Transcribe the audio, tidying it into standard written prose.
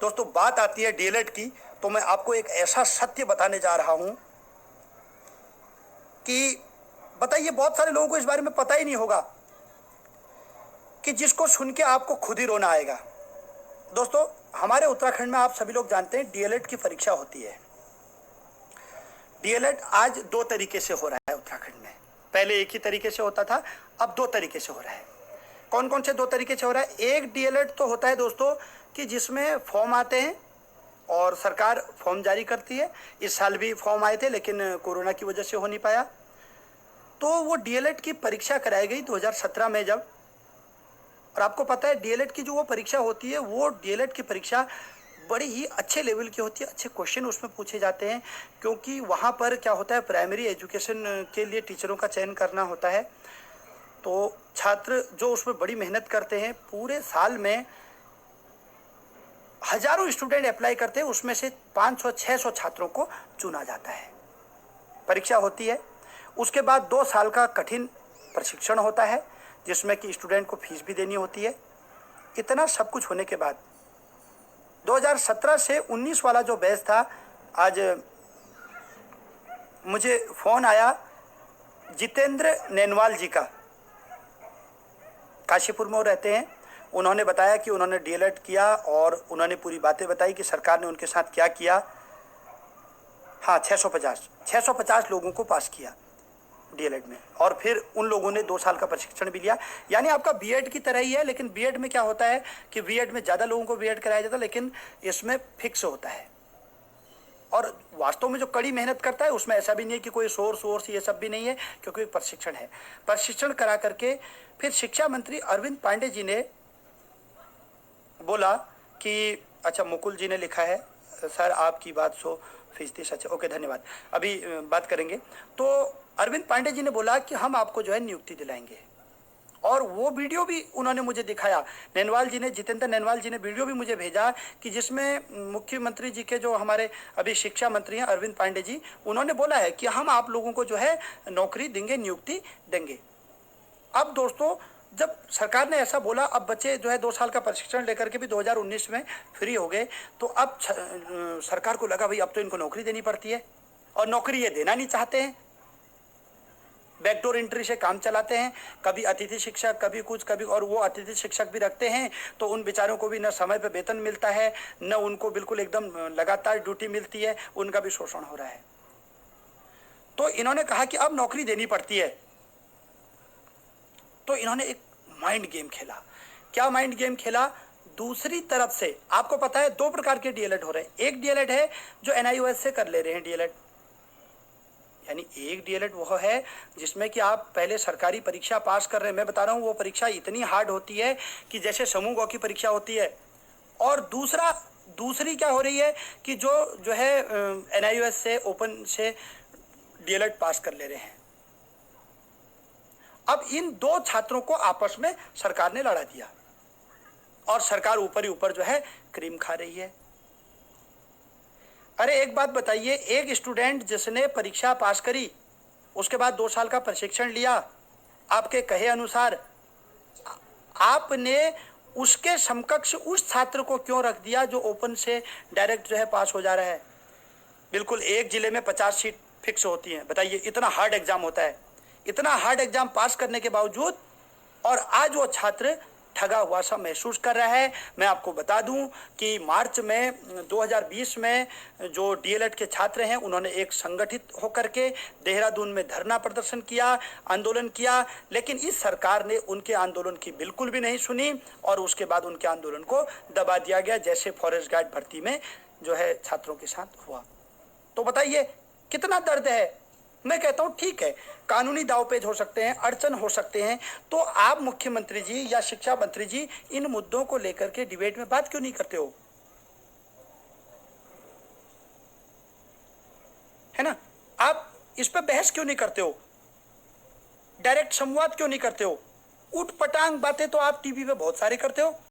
दोस्तों बात आती है डीएलएड की, तो मैं आपको एक ऐसा सत्य बताने जा रहा हूं कि बताइए, बहुत सारे लोगों को इस बारे में पता ही नहीं होगा कि जिसको सुन के आपको खुद ही रोना आएगा। दोस्तों हमारे उत्तराखंड में आप सभी लोग जानते हैं डीएलएड की परीक्षा होती है। डीएलएड आज दो तरीके से हो रहा है उत्तराखंड में। पहले एक ही तरीके से होता था, अब दो तरीके से हो रहा है। कौन कौन से दो तरीके से हो रहा है? एक डीएलएड तो होता है दोस्तों कि जिसमें फॉर्म आते हैं और सरकार फॉर्म जारी करती है। इस साल भी फॉर्म आए थे लेकिन कोरोना की वजह से हो नहीं पाया, तो वो डीएलएड की परीक्षा कराई गई 2017 में जब। और आपको पता है डीएलएड की जो वो परीक्षा होती है, वो डीएलएड की परीक्षा बड़ी ही अच्छे लेवल की होती है। अच्छे क्वेश्चन उसमें पूछे जाते हैं, क्योंकि वहाँ पर क्या होता है, प्राइमरी एजुकेशन के लिए टीचरों का चयन करना होता है। तो छात्र जो उसमें बड़ी मेहनत करते हैं, पूरे साल में हजारों स्टूडेंट अप्लाई करते हैं, उसमें से 500-600 छात्रों को चुना जाता है। परीक्षा होती है, उसके बाद 2 साल का कठिन प्रशिक्षण होता है जिसमें कि स्टूडेंट को फीस भी देनी होती है। इतना सब कुछ होने के बाद 2017 से 19 वाला जो बैच था, आज मुझे फ़ोन आया जितेंद्र नैनवाल जी का, काशीपुर में वो रहते हैं। उन्होंने बताया कि उन्होंने डीएलएड किया और उन्होंने पूरी बातें बताई कि सरकार ने उनके साथ क्या किया। हाँ, 650 लोगों को पास किया डीएलएड में, और फिर उन लोगों ने 2 साल का प्रशिक्षण भी लिया। यानी आपका बीएड की तरह ही है, लेकिन बीएड में क्या होता है कि बीएड में ज़्यादा लोगों को बीएड कराया जाता है, लेकिन इसमें फिक्स होता है। और वास्तव में जो कड़ी मेहनत करता है उसमें ऐसा भी नहीं है कि कोई सोर्स ये सब भी नहीं है, क्योंकि एक प्रशिक्षण है। प्रशिक्षण करा करके फिर शिक्षा मंत्री अरविंद पांडे जी ने बोला कि अच्छा, मुकुल जी ने लिखा है, सर आपकी बात 100% सच है। ओके, धन्यवाद, अभी बात करेंगे। तो अरविंद पांडे जी ने बोला कि हम आपको जो है नियुक्ति दिलाएंगे, और वो वीडियो भी उन्होंने मुझे दिखाया। नैनवाल जी ने, जितेंद्र नैनवाल जी ने वीडियो भी मुझे भेजा कि जिसमें मुख्यमंत्री जी के जो हमारे अभी शिक्षा मंत्री हैं अरविंद पांडे जी, उन्होंने बोला है कि हम आप लोगों को जो है नौकरी देंगे, नियुक्ति देंगे। अब दोस्तों जब सरकार ने ऐसा बोला, अब बच्चे जो है 2 साल का प्रशिक्षण लेकर के भी 2019 में फ्री हो गए, तो अब सरकार को लगा भाई अब तो इनको नौकरी देनी पड़ती है, और नौकरी ये देना नहीं चाहते हैं। बैकडोर एंट्री से काम चलाते हैं, कभी अतिथि शिक्षक, कभी कुछ, कभी, और वो अतिथि शिक्षक भी रखते हैं तो उन बेचारों को भी न समय पे वेतन मिलता है, न उनको बिल्कुल एकदम लगातार ड्यूटी मिलती है, उनका भी शोषण हो रहा है। तो इन्होंने कहा कि अब नौकरी देनी पड़ती है। तो इन्होंने एक माइंड गेम खेला। क्या माइंड गेम खेला? दूसरी तरफ से आपको पता है 2 प्रकार के डीएलएड हो रहे हैं। एक डीएलएड है जो एनआईओएस से कर ले रहे हैं डीएलएड, यानी एक डीएलएड वो है जिसमें कि आप पहले सरकारी परीक्षा पास कर रहे हैं। मैं बता रहा हूँ वो परीक्षा इतनी हार्ड होती है कि जैसे समूह ग की परीक्षा होती है। और दूसरी क्या हो रही है कि जो है एनआईओएस से, ओपन से डीएलएड पास कर ले रहे हैं। अब इन 2 छात्रों को आपस में सरकार ने लड़ा दिया, और सरकार ऊपर ही ऊपर जो है क्रीम खा रही है। अरे एक बात बताइए, एक स्टूडेंट जिसने परीक्षा पास करी, उसके बाद 2 साल का प्रशिक्षण लिया, आपके कहे अनुसार आपने उसके समकक्ष उस छात्र को क्यों रख दिया जो ओपन से डायरेक्ट जो है पास हो जा रहा है? बिल्कुल एक जिले में 50 सीट फिक्स होती हैं। बताइए, इतना हार्ड एग्जाम होता है, इतना हार्ड एग्जाम पास करने के बावजूद, और आज वो छात्र ठगा हुआ सा महसूस कर रहा है। मैं आपको बता दूं कि मार्च में 2020 में जो डीएलएड के छात्र हैं, उन्होंने एक संगठित होकर के देहरादून में धरना प्रदर्शन किया, आंदोलन किया, लेकिन इस सरकार ने उनके आंदोलन की बिल्कुल भी नहीं सुनी, और उसके बाद उनके आंदोलन को दबा दिया गया, जैसे फॉरेस्ट गार्ड भर्ती में जो है छात्रों के साथ हुआ। तो बताइए कितना दर्द है। मैं कहता हूँ ठीक है, कानूनी दावपेच हो सकते हैं, अड़चन हो सकते हैं, तो आप मुख्यमंत्री जी या शिक्षा मंत्री जी इन मुद्दों को लेकर के डिबेट में बात क्यों नहीं करते हो? है ना, आप इस पर बहस क्यों नहीं करते हो? डायरेक्ट संवाद क्यों नहीं करते हो? उठ पटांग बातें तो आप टीवी पे बहुत सारे करते हो।